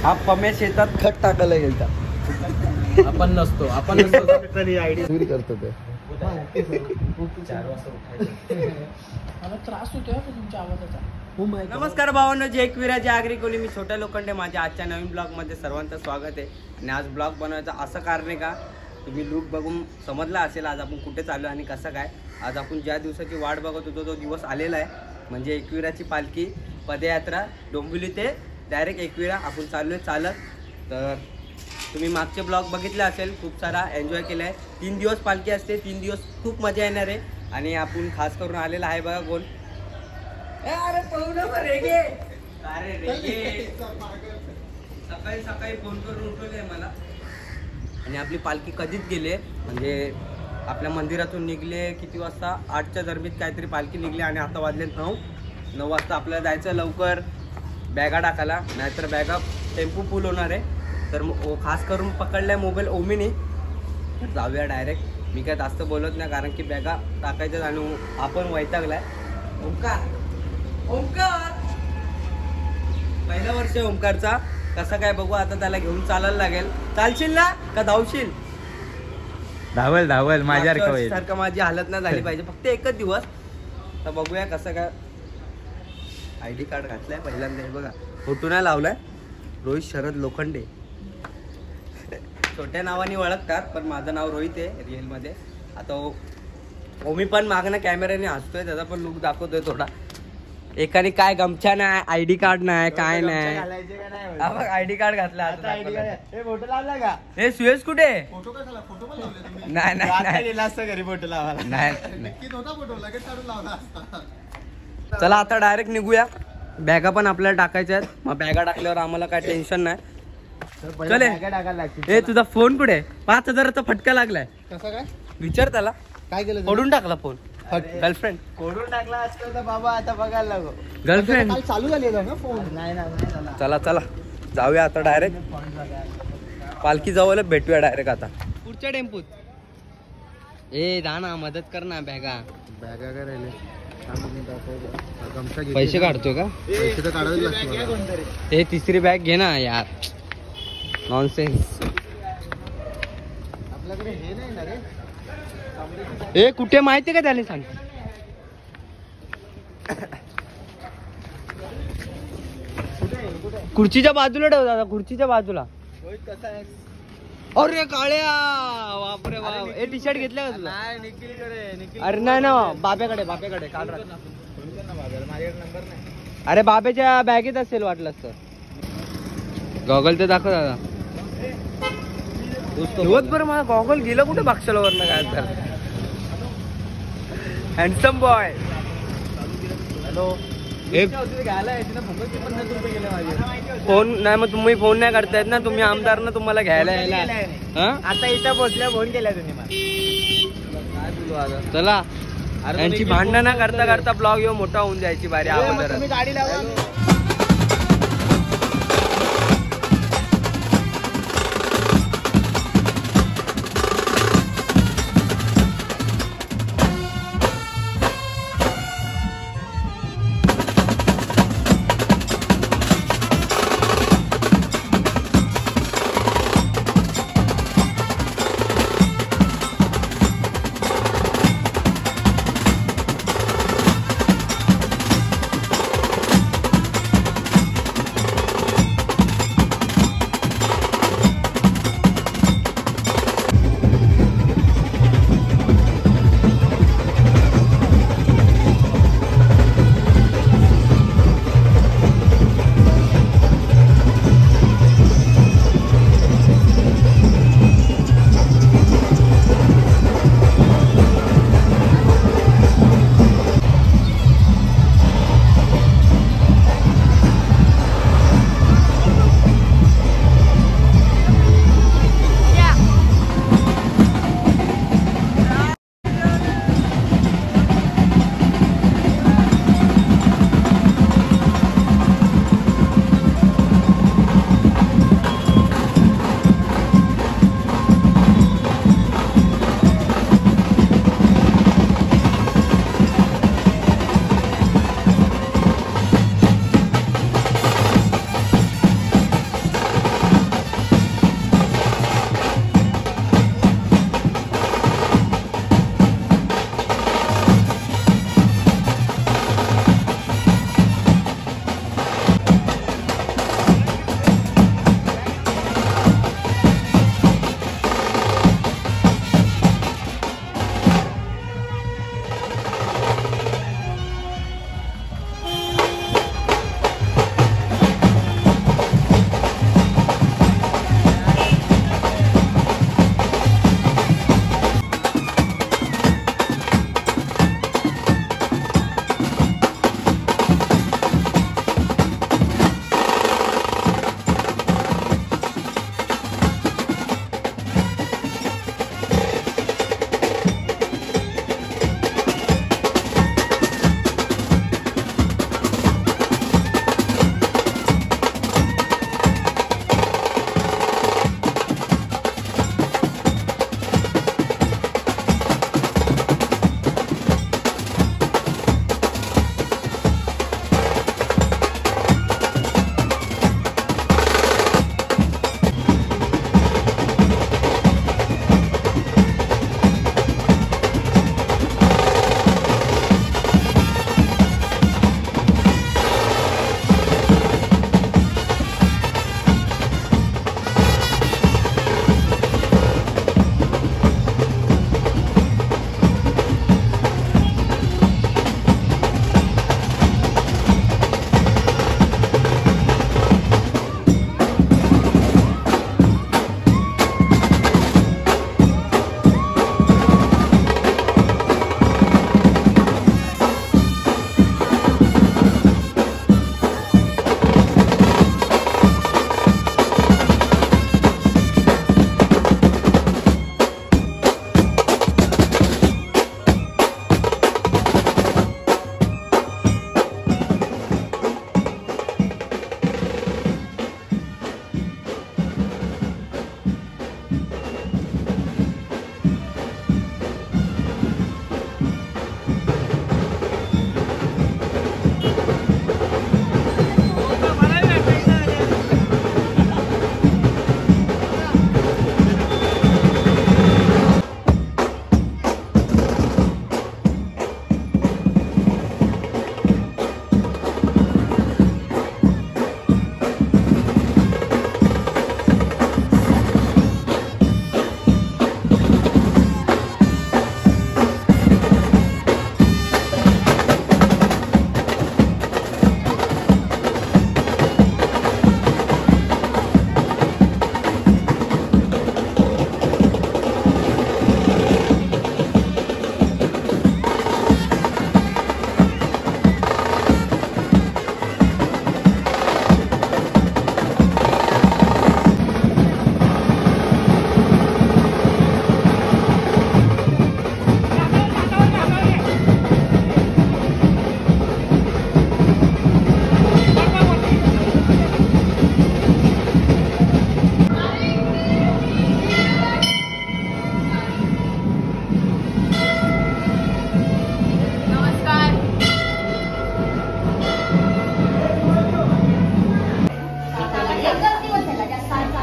हा पम्या शेतात खत टाकायला गेलता. आपण नसतो आयडी करतो ते. 4 वाजता उठायचं. मला त्रास होतोय तुमच्या आवाजाचा. नमस्कार भावांनो, जय एकविरा जय आगरी कोली. मी छोट्या लोखंडे. माझ्या आजच्या नवीन ब्लॉगमध्ये सर्वांचं स्वागत आहे. आणि आज ब्लॉग बनवायचं असं कारण आहे का, तुम्ही लुक बघून समजला असेल आज आपण कुठे चाललो आणि कसं काय. आज आपण ज्या दिवसाची वाट बघत होतो तो दिवस आलेला आहे, म्हणजे एकविराची पालखी पदयात्रा. डोंबिवली ते डायरेक्ट एकविरा आपण चाललो आहे चालत. तर तुम्ही मागचे ब्लॉग बघितले असेल, खूप सारा एन्जॉय केला आहे. 3 दिवस पालखी असते, 3 दिवस खूप मजा येणार आहे. आणि आपण खास करून आलेला आहे बघा कोण. अरे रेगे सकाळी सकाळी फोन करून उठवले मला. आणि आपली पालखी कधीच गेले, म्हणजे आपल्या मंदिरातून निघले किती वाजता, 8च्या दरम्यान काहीतरी पालखी निघली. आणि आता वाजले 9 वाजता आपल्याला जायचं लवकर बॅगा टाकायला, नाहीतर बॅगा टेम्पो फुल होणार आहे. तर खास करून पकडलाय मोबाईल ओमीने. जाऊया डायरेक्ट. मी काय जास्त बोलत नाही कारण की बॅगा टाकायच्यात आणि आपण वैतागलाय. ओमकार पहिला वर्ष आहे ओमकारचा. कसं काय बघू आता, त्याला घेऊन चालायला लागेल. चालशील ना का धावशील? धावल माझ्या सारखं माझी हालत नाही झाली पाहिजे, फक्त एकच दिवस. तर बघूया कसं काय. आयडी कार्ड घातलाय पहिल्यांदा, हे बघा फोटो नाही लावलाय. रोहित शरद लोखंडे छोट्या नावाने ओळखतात, पण माझं नाव रोहित आहे रिअलमध्ये. आता ओमी पण मागणं कॅमेऱ्याने हसतोय, त्याचा पण लुक दाखवतोय थोडा. एकाने काय गमछा नाही, आयडी कार्ड नाही, काय नाही. आयडी कार्ड घातला. फोटो लावला का? हे सुयश कुठे? फोटो कशाला? फोटो पण लावले तुम्ही? नाही गेला असता घरी फोटो लावायला. नाही फोटो लगेच काढून लावला असता. चला आता डायरेक्ट निघूया. बॅगा पण आपल्याला टाकायच्या आहेत. मग बॅगा टाकल्यावर आम्हाला काय टेन्शन नाही. चले. ए तुझा फोन कुठे? 5000चा फटका लागलाय. कसं काय? विचार त्याला. काय केलं? फोडून टाकला फोन. गर्लफ्रेंड फोडून टाकला असतं तर बाबा आता बघायला लागो. गर्लफ्रेंड चालू झालेला ना फोन. नाही. चला जाऊया आता डायरेक्ट पालखी जवळ भेटूया डायरेक्ट आता पुढच्या टेम्पूत. ए दाना मदत कर ना. बॅगा करायला पैसे काढतोय का? पैसे तर काढावे लागते. हे तिसरी बॅग घे ना यार. नॉनसेन्स. आपल्याकडे हे नाही ना रे. ए कुठे माहिती का त्याने सांग. खुर्चीच्या बाजूला ठेव दादा, खुर्चीच्या बाजूला. कसा आहे? अरे काळ्या बापरे बाप. ए टी शर्ट घेतलं का तुला? नाही निखिल करे. अरे नाही ना, बाब्याकडे काल रात्री. माझ्याकडे नंबर नाही. अरे बाब्याच्या बॅगेत असेल वाटलं तर. गॉगल ते दाखव दादा. दिवसभर मला गॉगल गेलं कुठे बाक्षला वरनं काय तर. Handsome boy. हॅलो. फोन नाही, मग तुम्ही फोन नाही करतायत ना. तुम्ही आमदार ना, तुम्हाला घ्यायला यायला. आता इथं पोहोचल्या फोन केला तुम्ही मला. चला यांची भांडणं ना करता करता ब्लॉग येऊ मोठा होऊन जायची बारी अगोदर. गाडी लावा.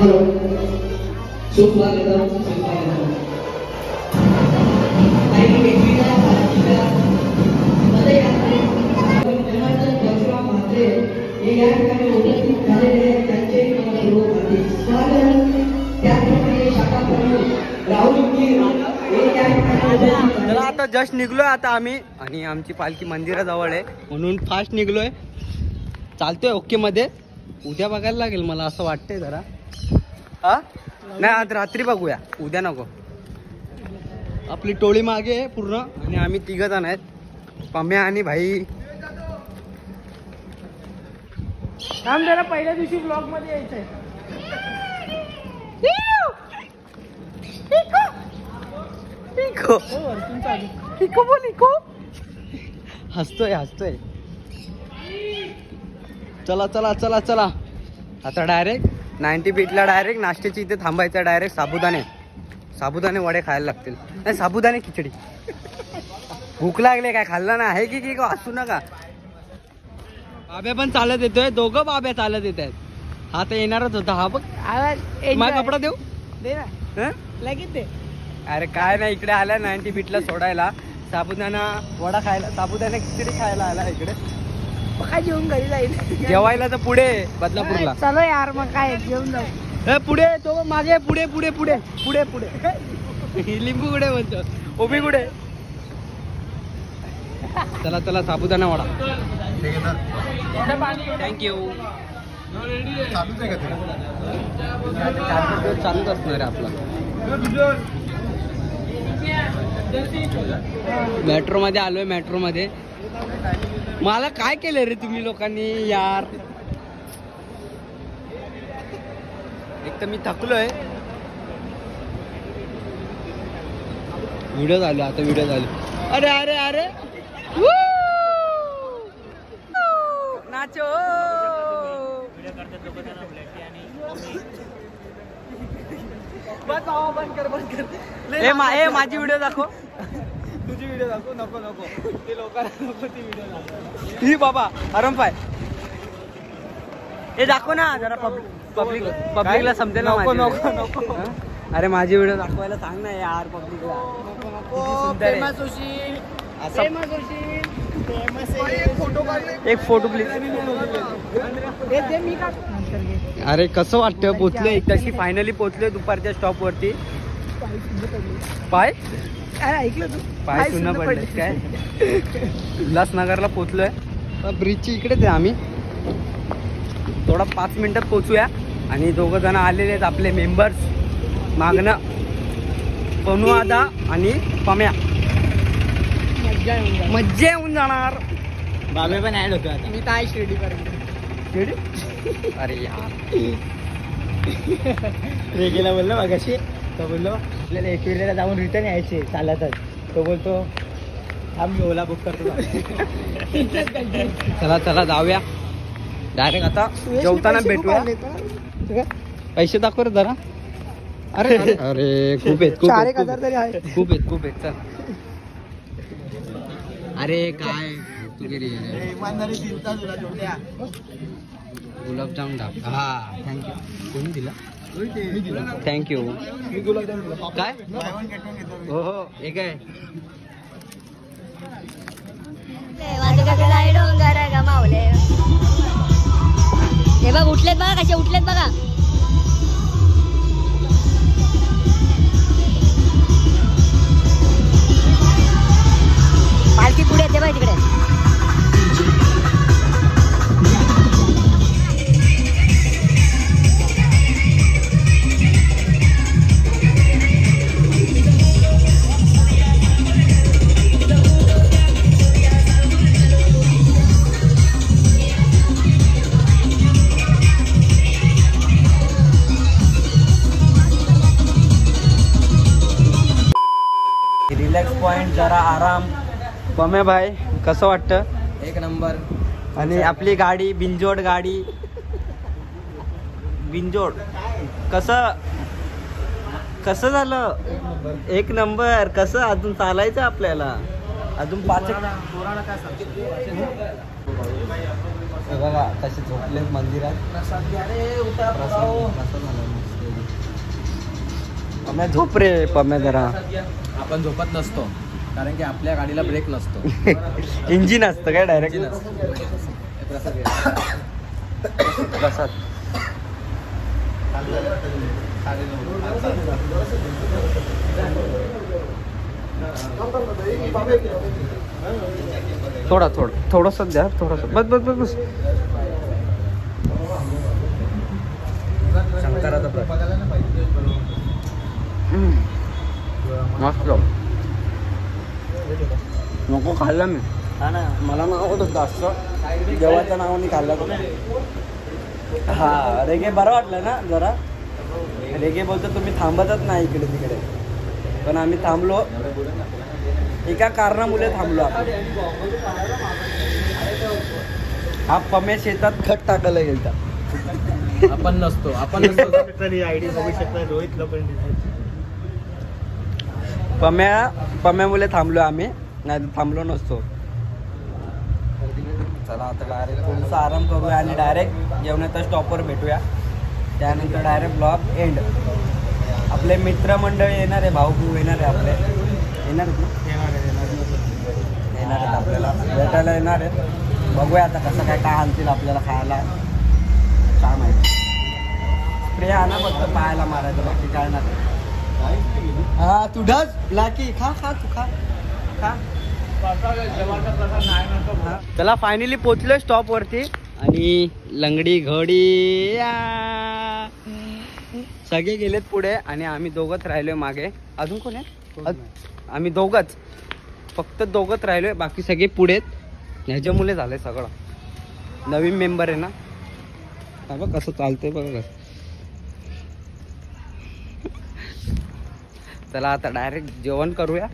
चला आता जस्ट निघलोय आता आम्ही आणि आमची पालखी मंदिराजवळ आहे म्हणून फास्ट निघलोय. चालतोय ओके मध्ये. उद्या बघायला लागेल मला असं वाटतंय जरा. हा नाही आज रात्री बघूया, उद्या नको. आपली टोळी मागे आहे पूर्ण आणि आम्ही 3 जण आहेत, पम्या आणि भाई. थांब जरा, पहिल्या दिवशी ब्लॉग मध्ये यायचंय. वरतून चालू इको बोल इको. हसतोय हसतोय. चला चला चला चला आता डायरेक्ट 90 फीटला डायरेक्ट नाश्त्याची इथे थांबायचं. डायरेक्ट साबुदाणे वडे खायला लागतील. नाही साबुदाणे खिचडी. भूक लागले काय खाल्ला ना आहे की असू नका. बाब्या पण चालत येतोय, दोघं बाब्या चालत येत आहेत. हा तर येणारच होता. हा बघ माझा कपडा देऊ दे ना लगेच दे. अरे काय नाही इकडे आला 90 फीटला सोडायला. साबुदाणा वडा खायला, साबुदाणा खिचडी खायला आला इकडे. काय जेवून घरी जाईल जेवायला तर पुढे बदलापूरला. चलो यार मग काय जेवून जाऊ. पुढे तो मागे पुढे पुढे पुढे पुढे पुढे. लिंबू कुठे म्हणतो, ओबी कुठे. चला चला साबुदाणा वडा. थँक्यू. चालूच असणार आहे आपला. मेट्रो मध्ये आलोय. मेट्रो मध्ये मला काय केलं रे तुम्ही लोकांनी यार. एक तर मी थकलोय. व्हिडिओ झालो आता, व्हिडिओ झालो. अरे अरे अरे नाचो. बंद कर. माझी व्हिडिओ दाखव. तुझी व्हिडिओ दाखव. नको नको ते लोकांना नको ती व्हिडिओ दाखव. ही बाबा आराम पाय. हे दाखव ना जरा पब्लिकला समजेल ना. नको नको नको. अरे माझी व्हिडिओ दाखवायला सांग ना यार पब्लिकला. एक फोटो प्लीज. अरे कसं वाटतं पोचलोय तशी फायनली पोचलोय दुपारच्या स्टॉप वरती. पाय ऐकलं तू पाय सुना पडले काय. उल्हासनगरला पोचलोय. ब्रिजची इकडेच आहे आम्ही. थोडा 5 मिनिटात पोचूया. आणि 2 जण आलेले आहेत आपले मेंबर्स मागणं. पनुआदा आणि पम्या. मज्जा येऊन जाणार. बाबे पण ऍड होतो आता. मी तर आहे शिर्डी पर्यंत. शिर्डी. अरे यार रेगेला बोललो मगाशी. तो बोललो आपल्याला एकविरेला जाऊन रिटर्न यायचे चालतच. तो बोलतो थांब मी ओला बुक करतो. चला चला जाऊया डायरेक्ट. आता जेवताना भेटूया. पैसे दाखव रे जरा. अरे अरे खूप आहेत खूप 4,000 तरी आहे. खूप आहेत चल. अरे काय तू गेली गुलाबजाम टाक. हा थँक्यू. कोणी दिला. थँक्यू. काय हो हो हे काय. डोंगर गमावले. हे बघ उठलेत बघा कसे उठलेत बघा. पालखी पुढे येते बघ तिकडे. रिलॅक्स पॉइंट जरा आराम. पम्या भाई कसं वाटतं. एक नंबर. आणि आपली गाडी बिंजोड गाडी. बिंजोड कसं झालं. एक नंबर. कसं अजून चालायचं आपल्याला. अजून 5. हे बघा तसे झोपलेत मंदिरात. प्रसाद पम्या झोप रे पम्या जरा. आपण झोपत नसतो कारण की आपल्या गाडीला ब्रेक नसतो. इंजिन असतं काय डायरेक्ट. प्रसाद थोडंसं द्या थोडंसं बस. शंकराचा मस्त नको खाल्ला मी. मला नाव होतं जास्त देवाच्या नावाने खाल्ला तो. हा रेगे बरं वाटलं ना जरा. रेगे बोलतो तुम्ही थांबतच नाही इकडे तिकडे, पण आम्ही थांबलो एका कारणामुळे थांबलो. हा पम्या शेतात खत टाकायला गेलता. आपण नसतो आयडी बघू शकता. रोहित लोखंडे पम्यामुळे थांबलो आम्ही, नाही तर थांबलो नसतो. चला आता डायरेक्ट थोडंसं आराम करूया आणि डायरेक्ट जेवणाच्या स्टॉपवर भेटूया. त्यानंतर डायरेक्ट ब्लॉग एंड. आपले मित्रमंडळी येणार आहे, भाऊ येणार आहे आपले. येणार आहेत आपल्याला भेटायला येणार आहेत. बघूया आता कसं काय आणतील आपल्याला खायला काय माहिती. स्प्रे आणा फक्त पायाला मारायचं, बाकी काय नाही. हा तू ढस लाकी खा तू खा. चला फायनली पोचलोय स्टॉप वरती आणि लंगडी घडी सगळे गेलेत पुढे आणि आम्ही दोघंच राहिलोय मागे. अजून कोण आहे? आम्ही दोघंच, फक्त दोघंच राहिलोय, बाकी सगळे पुढे. ह्याच्यामुळे झालंय सगळं. नवीन मेंबर आहे ना. बघ कसं चालतंय बघा कसं. चला आता डायरेक्ट जेवण करूया,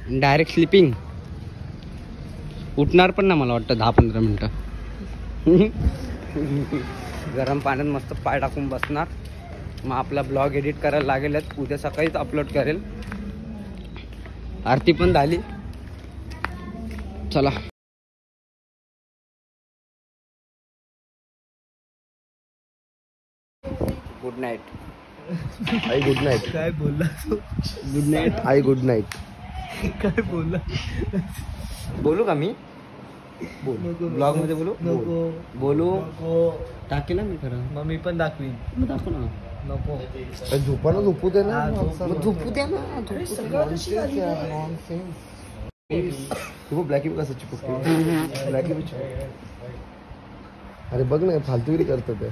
डायरेक्ट स्लिपिंग. उठणार पण ना मला वाटतं 10-15 मिनटं. गरम पाण्यात मस्त पाय टाकून बसणार. मग आपला ब्लॉग एडिट करायला लागेलच, उद्या सकाळीच अपलोड करेल. आरती पण झाली. चला गुड नाईट. आई गुड नाईट. काय बोलला? गुड नाईट आई गुड नाईट. काय बोलला? बोलू का मी? ब्लॉग मध्ये बोलू? बोलू टाकेल मी खरं. मग मी पण दाखवीन. मग दाखव ना. नको झोपायला झोपू दे ना. झोपू द्या ना. तू ब्लॅकी कसं चिपकतो. ब्लॅकी अरे बघ ना फालतूगिरी करतो ते.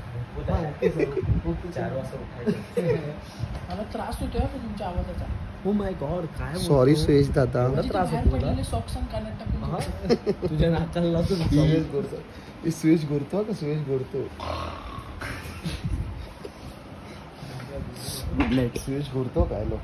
मला त्रास होतोय तुमच्या आवाजाचा. ओ माय गॉड काय सॉरी सुयश दादा. त्रास होतो सॉक्स आणि कानात टाकून तुझ्या नाकाला सुयश गोरतो का सुयश गोरतो. Good night. सुयश गोरतो काय लो.